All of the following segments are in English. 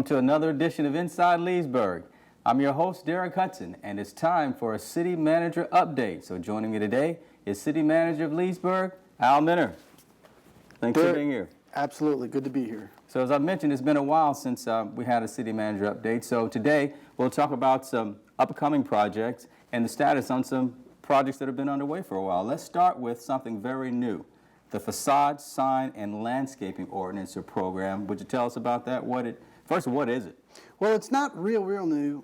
Welcome to another edition of Inside Leesburg. I'm your host, Derek Hudson, and it's time for a City Manager Update. So joining me today is City Manager of Leesburg, Al Minner. Thanks for being here. Absolutely. Good to be here. So as I mentioned, it's been a while since we had a City Manager Update. So today we'll talk about some upcoming projects and the status on some projects that have been underway for a while. Let's start with something very new. The Facade, Sign, and Landscaping Ordinance or Program. Would you tell us about that? First, what is it? Well, it's not real new,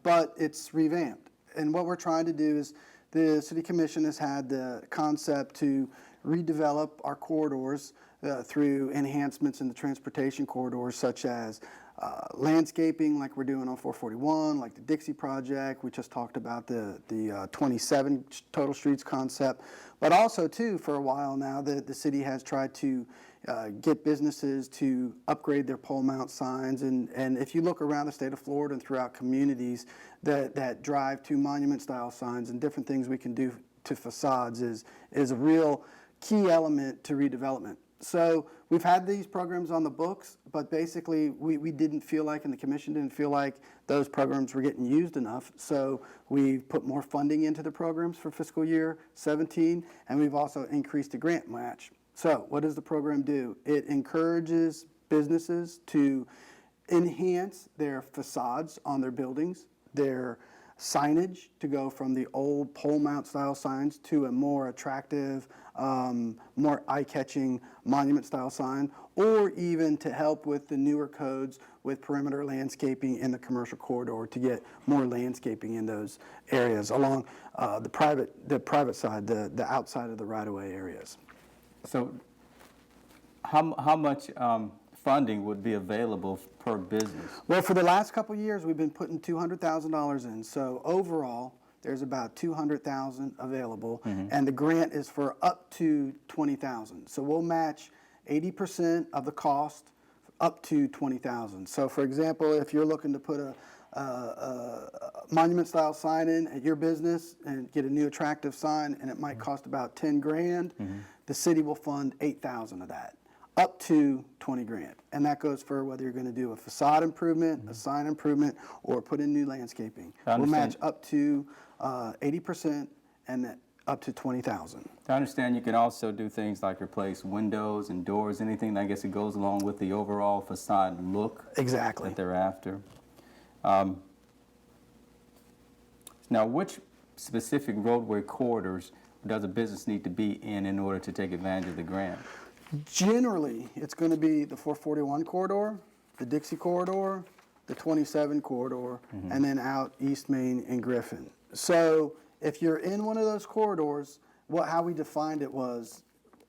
but it's revamped. And what we're trying to do is the City Commission has had the concept to redevelop our corridors through enhancements in the transportation corridors, such as landscaping like we're doing on 441, like the Dixie project. We just talked about the 27 total streets concept. But also, too, for a while now, the city has tried to get businesses to upgrade their pole mount signs. And if you look around the state of Florida and throughout communities that drive to monument-style signs and different things we can do to facades is a real key element to redevelopment. So we've had these programs on the books, but basically we didn't feel like, and the commission didn't feel like, those programs were getting used enough. So we put more funding into the programs for fiscal year 17, and we've also increased the grant match. So what does the program do? It encourages businesses to enhance their facades on their buildings, their signage to go from the old pole mount style signs to a more attractive, more eye-catching monument style sign, or even to help with the newer codes with perimeter landscaping in the commercial corridor to get more landscaping in those areas along the private side, the outside of the right-of-way areas. So how much funding would be available per business? Well, for the last couple of years, we've been putting $200,000 in. So overall, there's about $200,000 available, and the grant is for up to $20,000. So we'll match 80% of the cost up to $20,000. So, for example, if you're looking to put a monument-style sign in at your business and get a new attractive sign, and it might cost about 10 grand, the city will fund 8,000 of that, up to 20 grand. And that goes for whether you're going to do a facade improvement, a sign improvement, or put in new landscaping. We'll match up to 80% and that up to 20,000. I understand you can also do things like replace windows and doors, anything I guess it goes along with the overall facade look. Exactly. That they're after. Now, which specific roadway corridors does a business need to be in order to take advantage of the grant? Generally, it's going to be the 441 corridor, the Dixie corridor, the 27 corridor, and then out East Main and Griffin. So if you're in one of those corridors, how we defined it was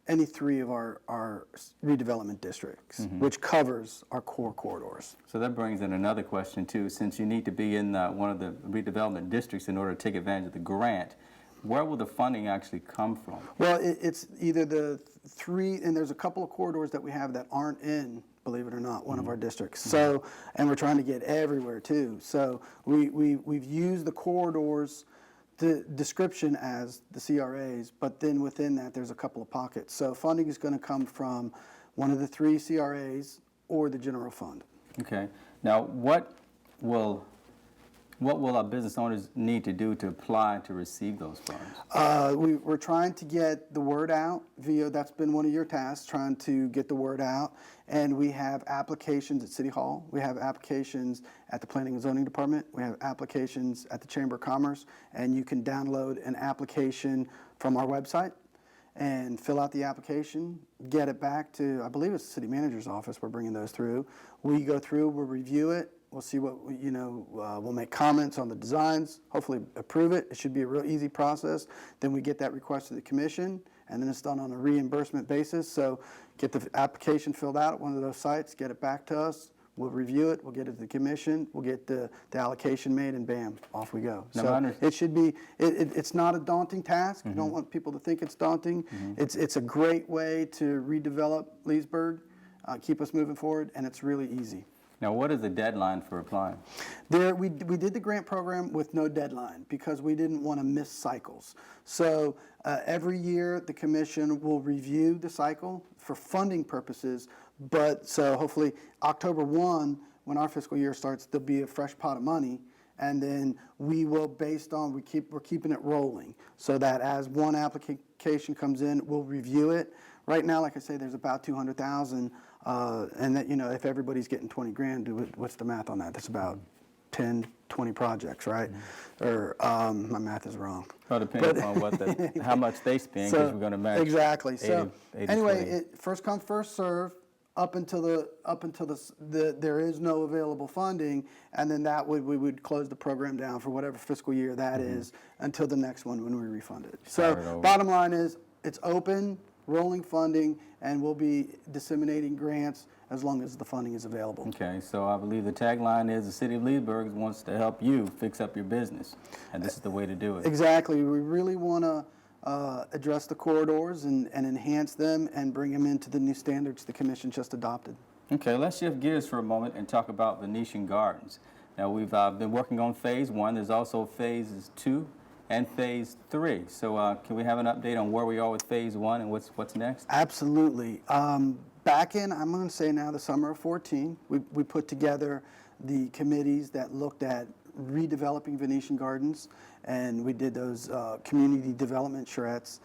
any three of our redevelopment districts, which covers our core corridors. So that brings in another question, too. Since you need to be in one of the redevelopment districts in order to take advantage of the grant, where will the funding actually come from? Well, it's either the three, and there's a couple of corridors that we have that aren't in, believe it or not, one of our districts. So, and we're trying to get everywhere too. So we've used the corridors, the description as the CRAs, but then within that there's a couple of pockets. So funding is going to come from one of the three CRAs or the general fund. Okay. Now, what will our business owners need to do to apply to receive those funds? We're trying to get the word out via, that's been one of your tasks, trying to get the word out. And we have applications at City Hall. We have applications at the Planning and Zoning Department. We have applications at the Chamber of Commerce. And you can download an application from our website and fill out the application, get it back to, I believe it's the City Manager's office. We're bringing those through. We go through, we'll review it. We'll see what, we'll make comments on the designs, hopefully approve it. It should be a real easy process. Then we get that request to the commission, and then it's done on a reimbursement basis. So get the application filled out at one of those sites, get it back to us. We'll review it, we'll get it to the commission, we'll get the allocation made, and bam, off we go. So it should be, it's not a daunting task. I don't want people to think it's daunting. It's a great way to redevelop Leesburg, keep us moving forward, and it's really easy. Now, what is the deadline for applying? We did the grant program with no deadline because we didn't want to miss cycles. So every year the commission will review the cycle for funding purposes, but so hopefully October 1 when our fiscal year starts, there'll be a fresh pot of money, and then we will, based on, we're keeping it rolling, so that as one application comes in, we'll review it. Right now, like I say, there's about 200,000, and that, if everybody's getting 20 grand, what's the math on that? That's about 10, 20 projects, right? Or my math is wrong. Well, depending upon how much they spend, because we're going to match. Exactly. 80, So 80, anyway, 20. first come, first serve. Up until there is no available funding, and then we would close the program down for whatever fiscal year that is until the next one when we refund it. So bottom line is, it's open, rolling funding, and we'll be disseminating grants as long as the funding is available. Okay, so I believe the tagline is the City of Leesburg wants to help you fix up your business, and this is the way to do it. Exactly. We really want to address the corridors and enhance them and bring them into the new standards the Commission just adopted. Okay, let's shift gears for a moment and talk about Venetian Gardens. Now, we've been working on Phase 1. There's also Phases 2 and Phase 3. So can we have an update on where we are with Phase 1 and what's next? Absolutely. Back in, I'm going to say now, the summer of 14, we put together the committees that looked at redeveloping Venetian Gardens, and we did those community development charrettes.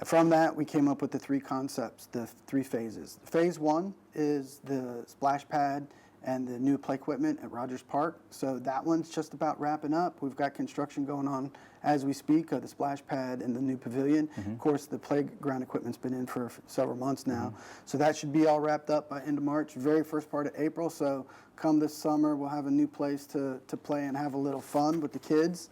From that, we came up with the three concepts, the three phases. Phase 1 is the splash pad and the new play equipment at Rogers Park. So that one's just about wrapping up. We've got construction going on as we speak of the splash pad and the new pavilion. Of course, the playground equipment's been in for several months now. So that should be all wrapped up by end of March, very first part of April. So come this summer, we'll have a new place to play and have a little fun with the kids.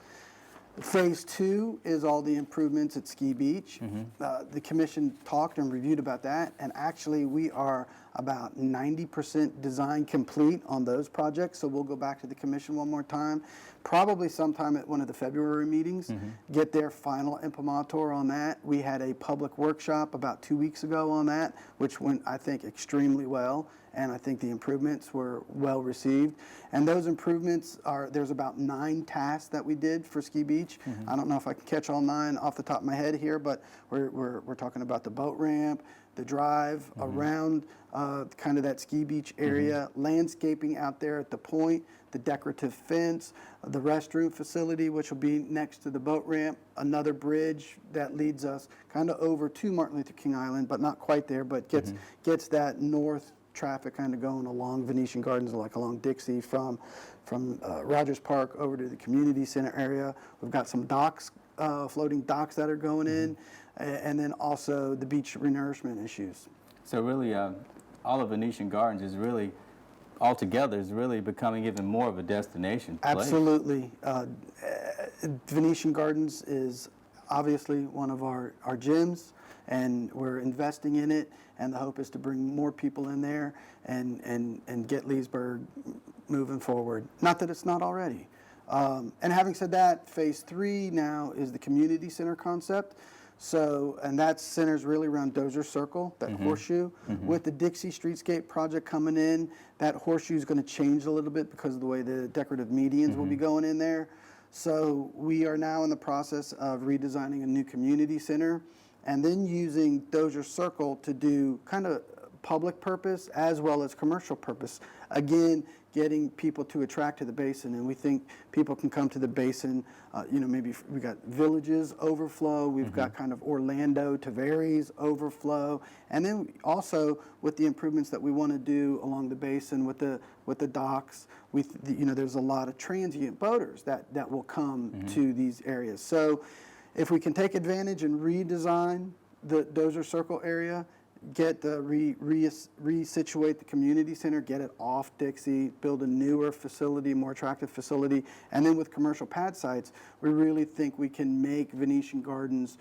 Phase 2 is all the improvements at Ski Beach. The Commission talked and reviewed about that, and actually we are about 90% design complete on those projects, so we'll go back to the Commission one more time, probably sometime at one of the February meetings, get their final imprimatur on that. We had a public workshop about 2 weeks ago on that, which went, I think, extremely well, and I think the improvements were well received. And those improvements there's about 9 tasks that we did for Ski Beach. I don't know if I can catch all 9 off the top of my head here, but we're talking about the boat ramp, the drive around kind of that Ski Beach area, landscaping out there at the point, the decorative fence, the restroom facility, which will be next to the boat ramp, another bridge that leads us kind of over to Martin Luther King Island, but not quite there, but gets that north traffic kind of going along Venetian Gardens, like along Dixie from Rogers Park over to the community center area. We've got some docks, floating docks that are going in, and then also the beach renourishment issues. So really, all of Venetian Gardens is really, altogether, is really becoming even more of a destination place. Absolutely. Venetian Gardens is obviously one of our gyms, and we're investing in it, and the hope is to bring more people in there and get Leesburg moving forward. Not that it's not already. And having said that, Phase 3 now is the community center concept. So, and that centers really around Dozier Circle, that horseshoe. With the Dixie Streetscape project coming in, that horseshoe is going to change a little bit because of the way the decorative medians will be going in there. So we are now in the process of redesigning a new community center and then using Dozier Circle to do kind of public purpose as well as commercial purpose. Again, getting people to attract to the basin, and we think people can come to the basin, maybe we got Villages overflow, we've got kind of Orlando, Tavares overflow, and then also with the improvements that we want to do along the basin with the docks, there's a lot of transient boaters that will come to these areas. So if we can take advantage and redesign the Dozier Circle area, get the resituate the community center, get it off Dixie, build a newer facility, more attractive facility, and then with commercial pad sites, we really think we can make Venetian Gardens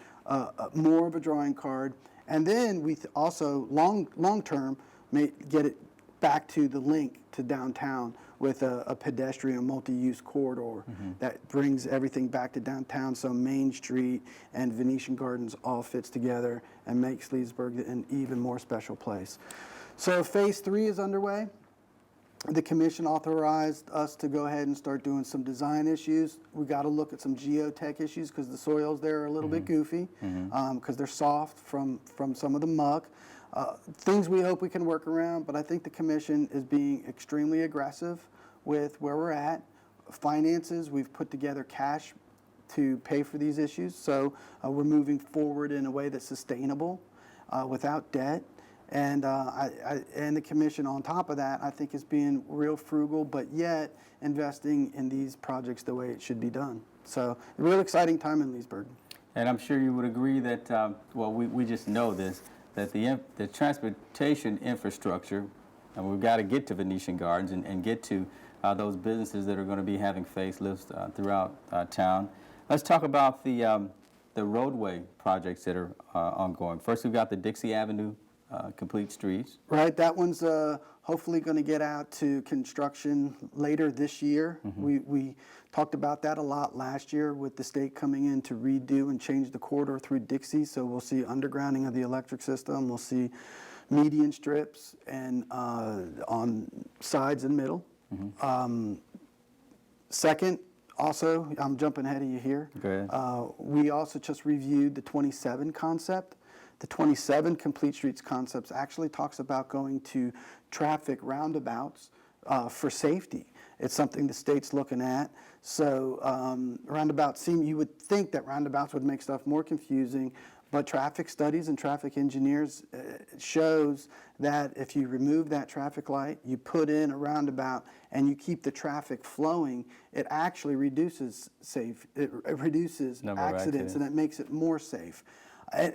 more of a drawing card, and then we also long term may get it back to the link to downtown with a pedestrian multi-use corridor that brings everything back to downtown, so Main Street and Venetian Gardens all fits together and makes Leesburg an even more special place. So Phase 3 is underway. The Commission authorized us to go ahead and start doing some design issues. We got to look at some geotech issues because the soils there are a little bit goofy because they're soft from some of the muck. things we hope we can work around, but I think the commission is being extremely aggressive with where we're at. Finances, we've put together cash to pay for these issues, so we're moving forward in a way that's sustainable without debt. And and the commission on top of that, I think, is being real frugal, but yet investing in these projects the way it should be done. So a real exciting time in Leesburg. And I'm sure you would agree that, well, we just know this, that the transportation infrastructure, and we've got to get to Venetian Gardens and get to those businesses that are going to be having facelifts throughout town. Let's talk about the roadway projects that are ongoing. First, we've got the Dixie Avenue complete streets. Right, that one's hopefully going to get out to construction later this year. We talked about that a lot last year with the state coming in to redo and change the corridor through Dixie. So we'll see undergrounding of the electric system. We'll see median strips and on sides and middle. Second, also, I'm jumping ahead of you here. We also just reviewed the 27 concept. The 27 Complete Streets concepts actually talks about going to traffic roundabouts for safety. It's something the state's looking at. So roundabouts you would think that roundabouts would make stuff more confusing, but traffic studies and traffic engineers shows that if you remove that traffic light, you put in a roundabout, and you keep the traffic flowing, it actually reduces accidents, and it makes it more safe.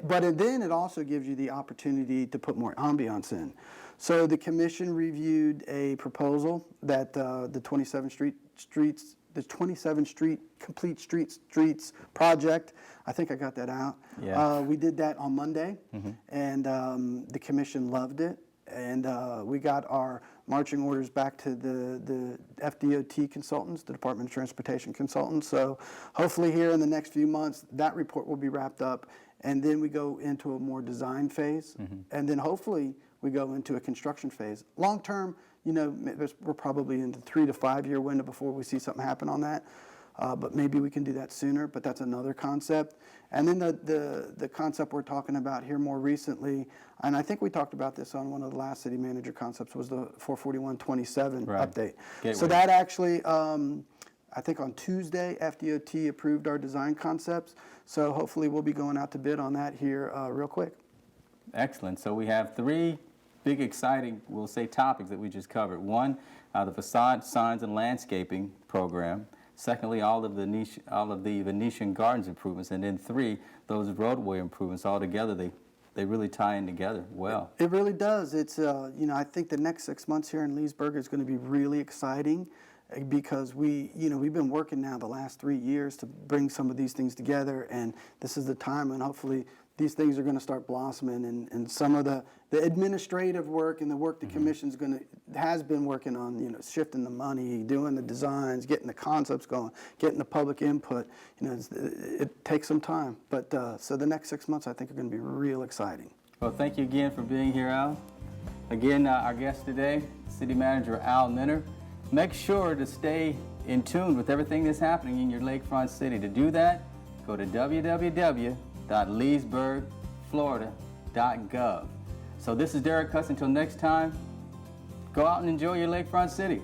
But then it also gives you the opportunity to put more ambiance in. So the commission reviewed a proposal that the 27 Street Complete Streets project. I think I got that out. Yeah. We did that on Monday, and the commission loved it. And we got our marching orders back to the FDOT consultants, the Department of Transportation consultants. So hopefully here in the next few months, that report will be wrapped up. And then we go into a more design phase, and then hopefully we go into a construction phase. Long term, we're probably in the 3 to 5 year window before we see something happen on that. But maybe we can do that sooner, but that's another concept. And then the concept we're talking about here more recently, and I think we talked about this on one of the last city manager concepts, was the 44127 update. Gateway. So that actually, I think on Tuesday, FDOT approved our design concepts. So hopefully we'll be going out to bid on that here real quick. Excellent. So we have 3 big, exciting, we'll say, topics that we just covered. One, the facade, signs, and landscaping program. Secondly, all of the Venetian Gardens improvements. And then 3, those roadway improvements. All together, they really tie in together well. It really does. It's, I think the next 6 months here in Leesburg is going to be really exciting, because we've been working now the last 3 years to bring some of these things together, and this is the time when hopefully these things are going to start blossoming, and some of the administrative work and the work the commission's has been working on, shifting the money, doing the designs, getting the concepts going, getting the public input, it takes some time. But so the next 6 months I think are going to be real exciting. Well, thank you again for being here, Al. Again, our guest today, City Manager Al Minner. Make sure to stay in tune with everything that's happening in your lakefront city. To do that, go to www.Leesburg Florida.gov. So this is Derek Hudson. Until next time, go out and enjoy your lakefront city.